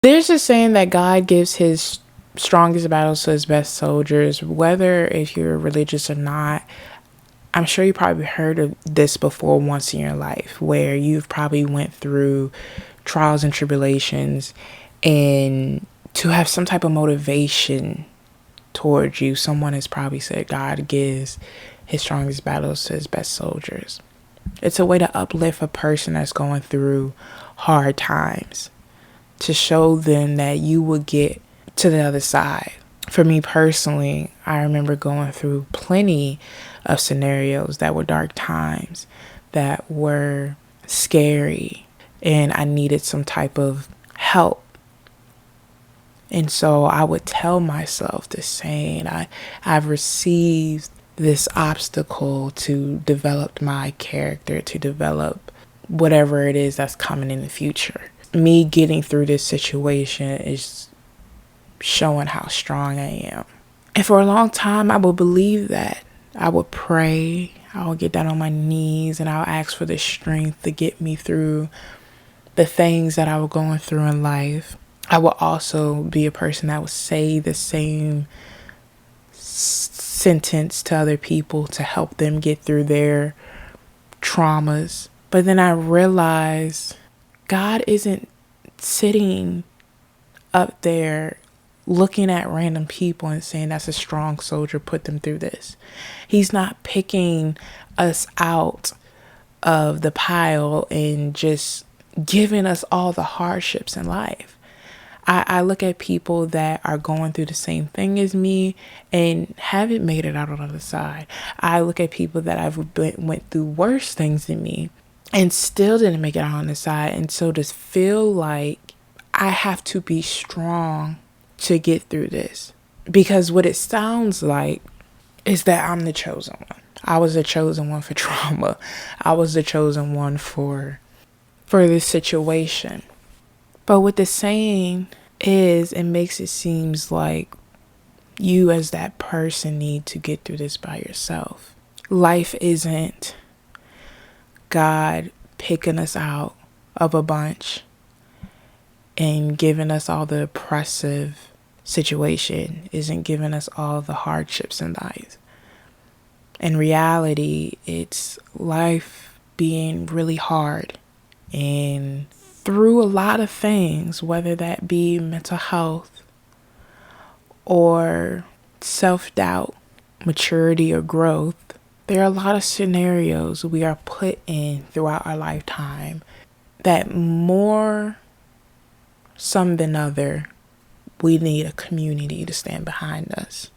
There's a saying that God gives his strongest battles to his best soldiers. Whether if you're religious or not, I'm sure you probably heard of this before once in your life, where you've probably went through trials and tribulations, and to have some type of motivation towards you, someone has probably said God gives his strongest battles to his best soldiers. It's a way to uplift a person that's going through hard times, to show them that you will get to the other side. For me personally, I remember going through plenty of scenarios that were dark times, that were scary, and I needed some type of help. And so I would tell myself this saying, I've received this obstacle to develop my character, to develop whatever it is that's coming in the future. Me getting through this situation is showing how strong I am. And for a long time, I would believe that. I would pray, I would get down on my knees, and I would ask for the strength to get me through the things that I was going through in life. I would also be a person that would say the same sentence to other people to help them get through their traumas. But then I realized God isn't sitting up there looking at random people and saying that's a strong soldier, put them through this. He's not picking us out of the pile and just giving us all the hardships in life. I look at people that are going through the same thing as me and haven't made it out on the other side. I look at people that went through worse things than me and still didn't make it out on the side. And so to feel like I have to be strong to get through this, because what it sounds like is that I'm the chosen one. I was the chosen one for trauma. I was the chosen one for this situation. But what the saying is, it makes it seems like you as that person need to get through this by yourself. Life isn't God picking us out of a bunch and giving us all the oppressive situation, isn't giving us all the hardships in life. In reality, it's life being really hard, and through a lot of things, whether that be mental health or self-doubt, maturity, or growth, there are a lot of scenarios we are put in throughout our lifetime that more some than other, we need a community to stand behind us.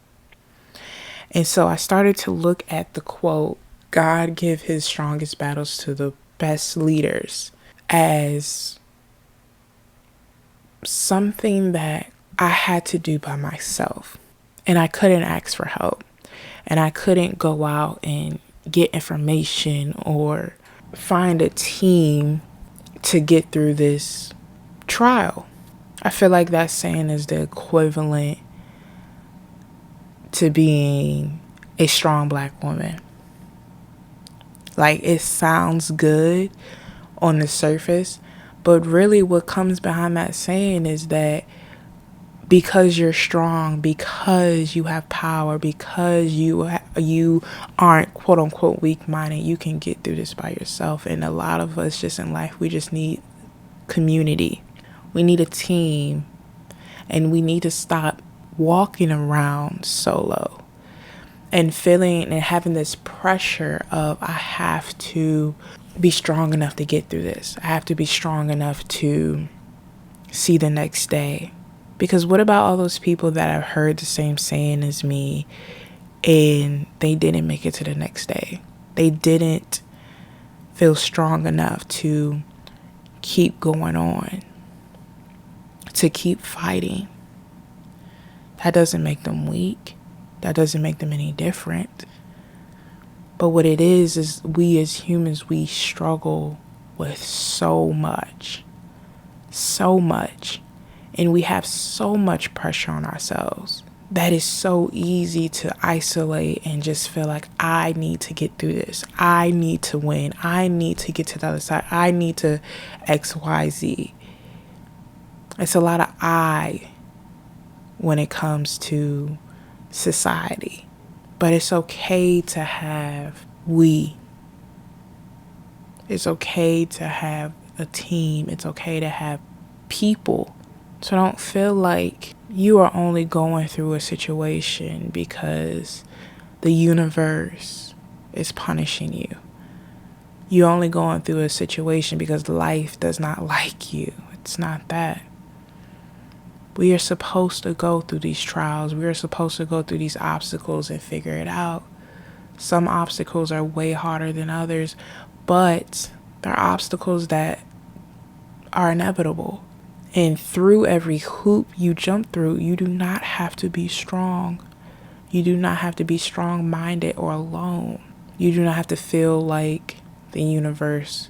And so I started to look at the quote, God give his strongest battles to the best leaders, as something that I had to do by myself. And I couldn't ask for help. And I couldn't go out and get information or find a team to get through this trial. I feel like that saying is the equivalent to being a strong Black woman. Like, it sounds good on the surface, but really what comes behind that saying is that because you're strong, because you have power, because you aren't quote unquote weak-minded, you can get through this by yourself. And a lot of us just in life, we just need community. We need a team, and we need to stop walking around solo and feeling and having this pressure of, I have to be strong enough to get through this. I have to be strong enough to see the next day. Because what about all those people that have heard the same saying as me and they didn't make it to the next day? They didn't feel strong enough to keep going on, to keep fighting. That doesn't make them weak. That doesn't make them any different. But what it is we as humans, we struggle with so much. And we have so much pressure on ourselves that it's so easy to isolate and just feel like, I need to get through this. I need to win. I need to get to the other side. I need to XYZ. It's a lot of I when it comes to society. But it's okay to have we. It's okay to have a team. It's okay to have people. So don't feel like you are only going through a situation because the universe is punishing you. You're only going through a situation because life does not like you. It's not that. We are supposed to go through these trials. We are supposed to go through these obstacles and figure it out. Some obstacles are way harder than others, but they're obstacles that are inevitable. And through every hoop you jump through, you do not have to be strong. You do not have to be strong-minded or alone. You do not have to feel like the universe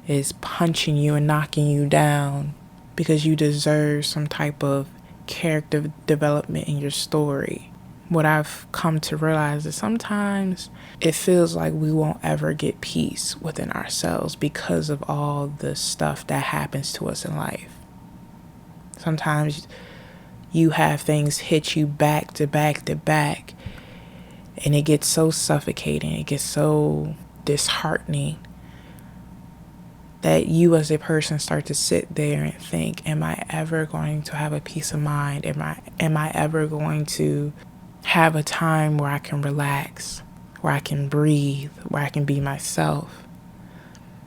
is punching you and knocking you down because you deserve some type of character development in your story. What I've come to realize is sometimes it feels like we won't ever get peace within ourselves because of all the stuff that happens to us in life. Sometimes you have things hit you back to back to back, and it gets so suffocating, it gets so disheartening that you as a person start to sit there and think, am I ever going to have a peace of mind? Am I ever going to have a time where I can relax, where I can breathe, where I can be myself,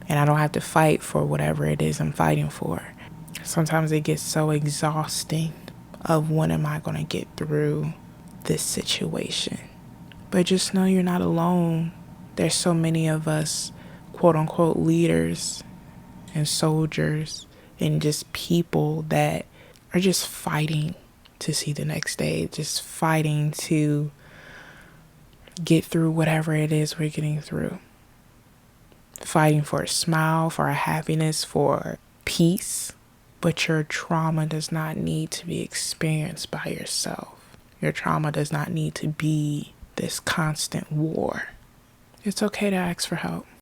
and I don't have to fight for whatever it is I'm fighting for? Sometimes it gets so exhausting of when am I going to get through this situation? But just know you're not alone. There's so many of us, quote unquote, leaders and soldiers and just people that are just fighting to see the next day, just fighting to get through whatever it is we're getting through. Fighting for a smile, for a happiness, for peace. But your trauma does not need to be experienced by yourself. Your trauma does not need to be this constant war. It's okay to ask for help.